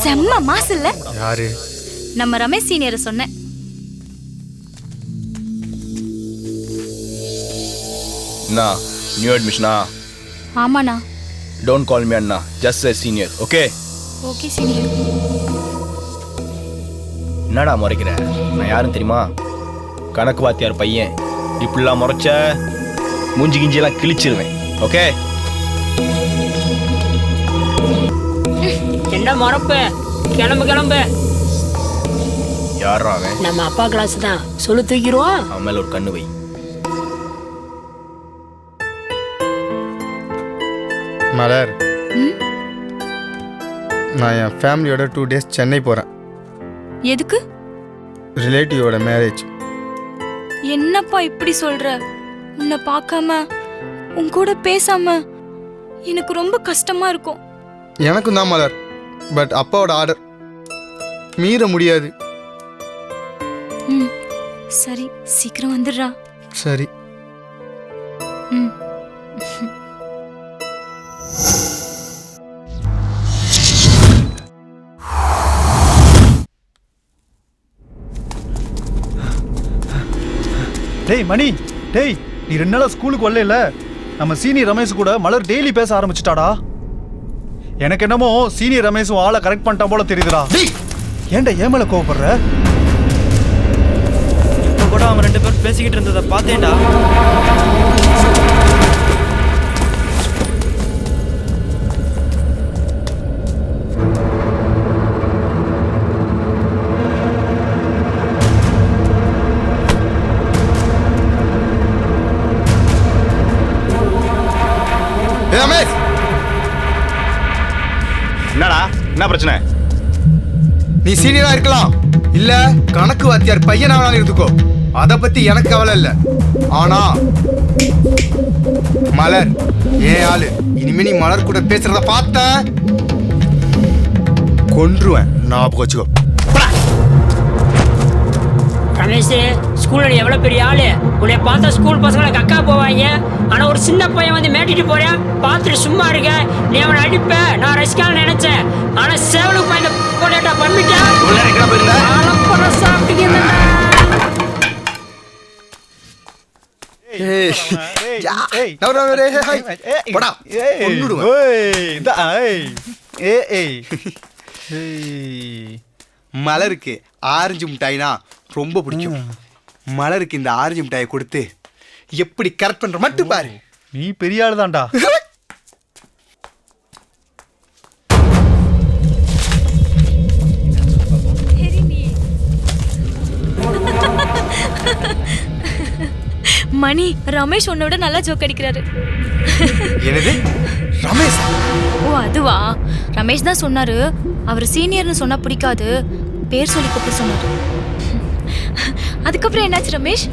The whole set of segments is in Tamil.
செம்ம மாசு இல்ல? யாரு? நம்ம ரமேஷ் சீனியரை சொன்னேன். அண்ணா, நியூ அட்மிஷனா? ஆமாண்ணா. Don't call me Anna, just a senior. Okay? Okay senior. என்னடா முறைக்கிற? நான் யாரும் தெரியுமா? கணக்கு வாத்தியார் பையன். இப்படிலாம் முறைச்ச மூஞ்சி கிஞ்சியெல்லாம் கிழிச்சிருவேன். ஓகே? என்ன மறப்பு? கிளம்பு கிளம்பு. யாரா அவன்? நம்ம அப்பா கிளாஸ் தான். சொல்லு தூக்கிடுவோம். அவன் மேல ஒரு கண்ணு வை. மலர், நான் என் ஃபேமிலியோட 2 days சென்னை போகிறேன். எதுக்கு? ரிலேட்டிவோட மேரேஜ். என்னப்பா இப்படி சொல்ற? உன்னை பார்க்காம உன் கூட பேசாம எனக்கு ரொம்ப கஷ்டமா இருக்கும். எனக்கும் தான் மலர், பட் அப்பாவோட ஆர்டர் மீற முடியாது. சரி, சீக்கிரம் வந்துடுறா. சரி. டேய் மணி, டேய் நீ 2 நாளா ஸ்கூலுக்கு வரல. நம்ம சீனியர் ரமேஷ் கூட மலர் டெய்லி பேச ஆரம்பிச்சிட்டாடா. எனக்கு என்னமோ சீனியர் ரமேஷும் ஆளை கரெக்ட் பண்ணிட்டான் போல தெரியுதுடா. ஏன்டா ஏன் மேல கோவப்படுற? இப்போ கூட அவங்க 2 பேரும் பேசிக்கிட்டு இருந்ததை பார்த்தேன்டா. ரமேஷ், என்னடா, என்ன பிரச்சனை? நீ சீனியரா இருக்கலாம், இல்ல கணக்கு வாத்தியார் பையன் அவனால இருந்துக்கோ. அத பத்தி எனக்கு கவலை இல்ல. ஆனா மலர் ஏன் ஆளு. இனிமே நீ மலர் கூட பேசுறத பார்த்த கொன்றுவேன். ஞாபகம் வச்சுக்கோ. ரமேஷ், ஸ்கூல்ல நீ எவ்வளவு பெரிய ஆளு. உன்னை பார்த்தா ஸ்கூல் பசங்களுக்கு அக்கா போவாங்க. ஆனா ஒரு சின்ன பையன் வந்து மேட்டிட்டு போறேன், பார்த்துட்டு சும்மா இருக்க. நீ அவனை அடிப்ப, நான் ரசிக்கலாம் நினைச்சேன். ஆனா சேவலுக்கு பையன் போட்டா பண்ணிட்டேன். மலருக்கு ஆரஞ்சு மிட்டாய்னா ரொம்ப பிடிக்கும். மலருக்கு இந்த ஆரஞ்சு மிட்டாயை கொடுத்து எப்படி கரெக்ட் பண்ற மட்டும் பாரு. நீ பெரிய ஆளு தான்டா. மணி, ரமேஷ் உன்னோட நல்லா ஜோக் அடிக்கிறாரு. என்னது ரமேஷ்? ஓ அதுவா? ரமேஷ் தான் சொன்னாரு, அவர் சீனியர்னு சொன்னா பிடிக்காது, பேர் சொல்லி கூப்பிட சொன்னாரு. அதுக்கப்புறம் என்னாச்சு ரமேஷ்?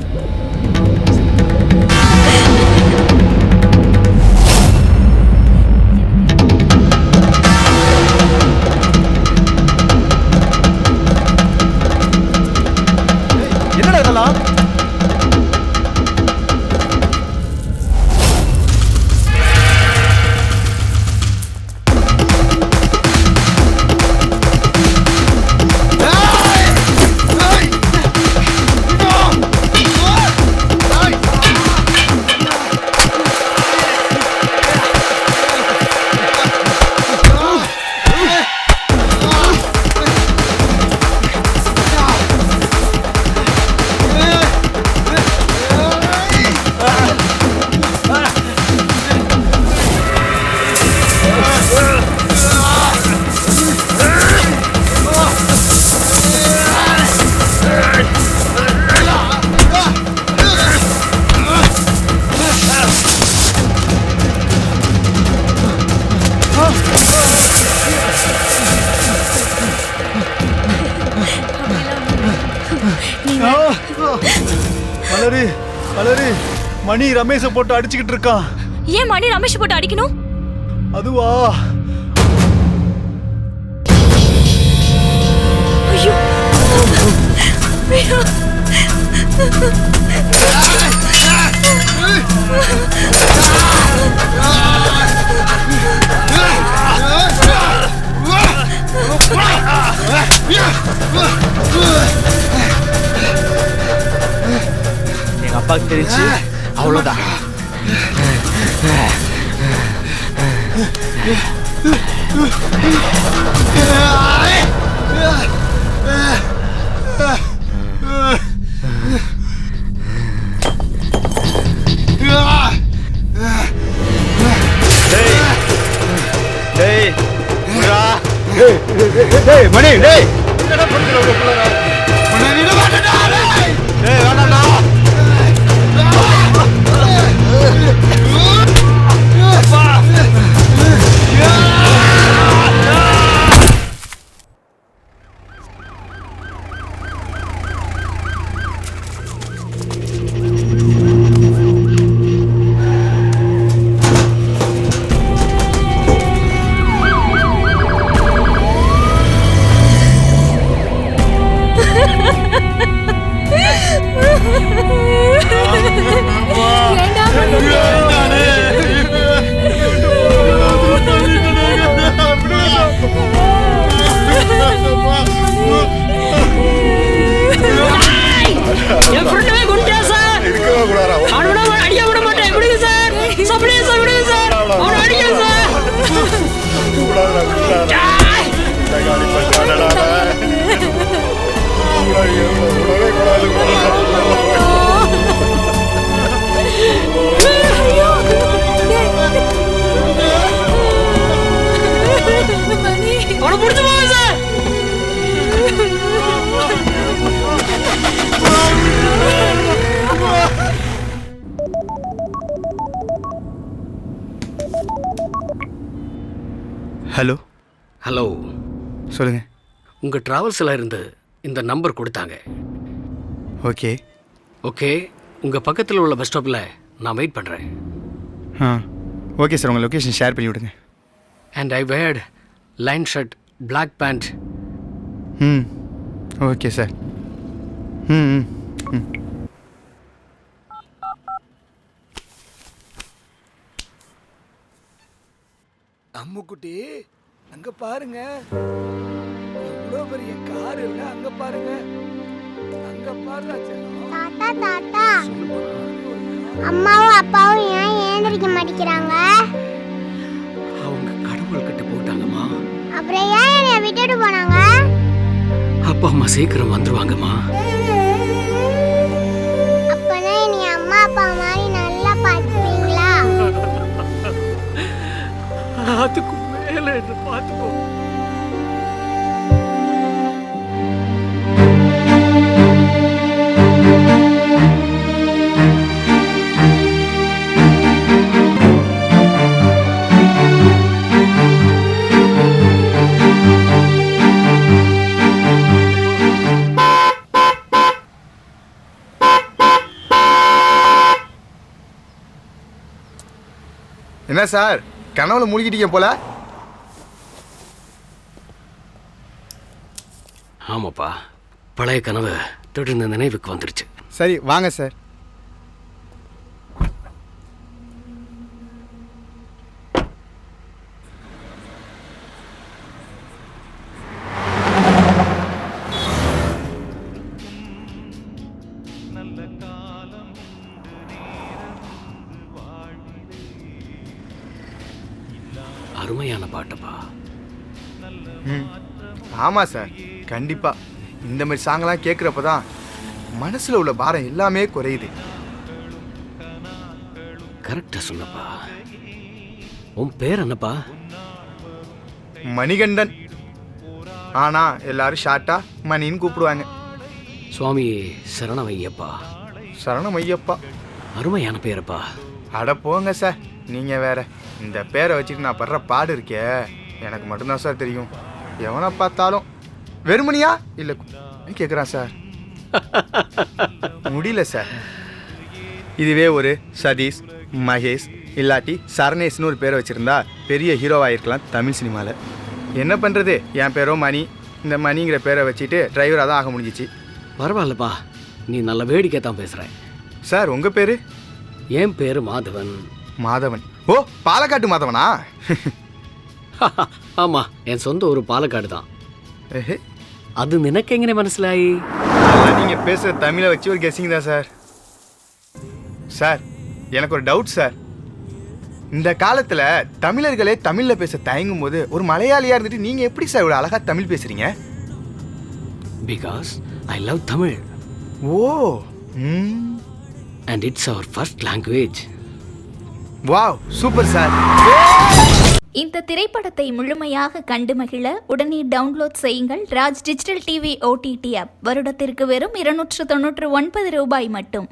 என்னடா இதெல்லாம்? மலரு, மலரு, மணி ரமேஷை போட்டு அடிச்சுக்கிட்டு இருக்கான். ஏன் மணி ரமேஷ் போட்டு அடிக்கணும்? அதுவா? ஐயோ அப்பாவுக்கு தெரிஞ்சு அவ்வளோதான். டேய் முருகா, டேய் மணி, டேய் வேணாண்டா. என் ஃப்ரெண்டுமே குண்டா சார். அவனை அடிக்க விட மாட்டேன். விடுங்க சார். சப்ளே சார், விடுங்க சார். அவனை அடிக்க சார். அவனை பிடிச்சு போங்க சார். ஹலோ ஹலோ, சொல்லுங்க. உங்கள் ட்ராவல்ஸில் இருந்து இந்த நம்பர் கொடுத்தாங்க. ஓகே. ஓகே, உங்கள் பக்கத்தில் உள்ள பஸ் ஸ்டாப்பில் நான் வெயிட் பண்ணுறேன். ஆ ஓகே சார், உங்கள் லொக்கேஷன் ஷேர் பண்ணி விடுங்க. And I wear line shirt, black pant. ம் ஓகே சார். ம் ம் ம். அம்முக்குட்டி அங்க பாருங்க, எவ்வளவு பெரிய கார் இல்ல, அங்க பாருங்க, அங்க பாருடா செல்லம். தாத்தா தாத்தா, அம்மாவும் அப்பாவும் ஏன் ஏந்திரிக்க மாட்டேங்கிறாங்க? அவங்க கடவுள்கிட்ட போட்டாங்கம்மா. அப்புறம் ஏன் என்னை விட்டுட்டு போனாங்க? அப்பா அம்மா சீக்கிரம் வந்துருவாங்கம்மா. அப்பனா நீ அம்மா அப்பா மாதிரி நல்லா பார்த்துப்பீங்களா? அதுக்கு மேலே என்ன பார்த்துக்கோ. என்ன சார், கனவுல மூழ்கிட்டீங்க போல? ஆமாப்பா, பழைய கனவு திடீர்னு நினைவுக்கு வந்துருச்சு. சரி வாங்க சார். அருமையான பாட்டப்பா. ம் ஆமாம் சார், கண்டிப்பாக இந்த மாதிரி சாங்கெல்லாம் கேட்குறப்ப தான் மனசில் உள்ள பாரம் எல்லாமே குறையுது. கரெக்டாக சொன்னப்பா. உன் பேர் என்னப்பா? மணிகண்டன். ஆனால் எல்லாரும் ஷார்ட்டாக மணின்னு கூப்பிடுவாங்க. சுவாமி சரணமையப்பா. சரணம் ஐயப்பா. அருமையான பேரப்பா. அட போங்க சார், நீங்கள் வேற. இந்த பேரை வச்சுட்டு நான் படுற பாடு இருக்கே, எனக்கு மட்டும்தான் சார் தெரியும். எவனை பார்த்தாலும் வெறுமணியா இல்லை கேட்குறான் சார். முடியல சார். இதுவே ஒரு சதீஷ், மகேஷ் இல்லாட்டி சரணேஷ்னு ஒரு பேரை வச்சுருந்தா பெரிய ஹீரோவாக இருக்கலாம் தமிழ் சினிமாவில். என்ன பண்ணுறது, என் பேரோ மணி. இந்த மணிங்கிற பேரை வச்சுட்டு டிரைவராக தான் ஆக முடிஞ்சிச்சு. பரவாயில்லப்பா, நீ நல்ல வேடிக்கை தான் பேசுகிறேன். சார் உங்கள் பேர்? என் பேர் மாதவன். மாதவன்? ஓ, பாலக்காட்டு மாதவனா? ஆமாம், என் சொந்த ஊர் பாலக்காடு தான். அது நினைக்க எங்கே மனசிலாயி? நீங்கள் பேசுகிற தமிழை வச்சு ஒரு கெஸ்ஸிங் தான் சார். சார் எனக்கு ஒரு டவுட் சார். இந்த காலத்தில் தமிழர்களே தமிழில் பேச தயங்கும் போது ஒரு மலையாளியாக இருந்துட்டு நீங்கள் எப்படி சார் இவ்வளோ அழகாக தமிழ் பேசுகிறீங்க? Because I love Tamil oh and it's our first language. Wow super sir. இந்த திரைப்படத்தை முழுமையாக கண்டு மகிழ உடனே டவுன்லோட் செய்யுங்கள் Raj digital TV OTT app. வருடத்திற்கு வெறும் 299 ரூபாய் மட்டும்.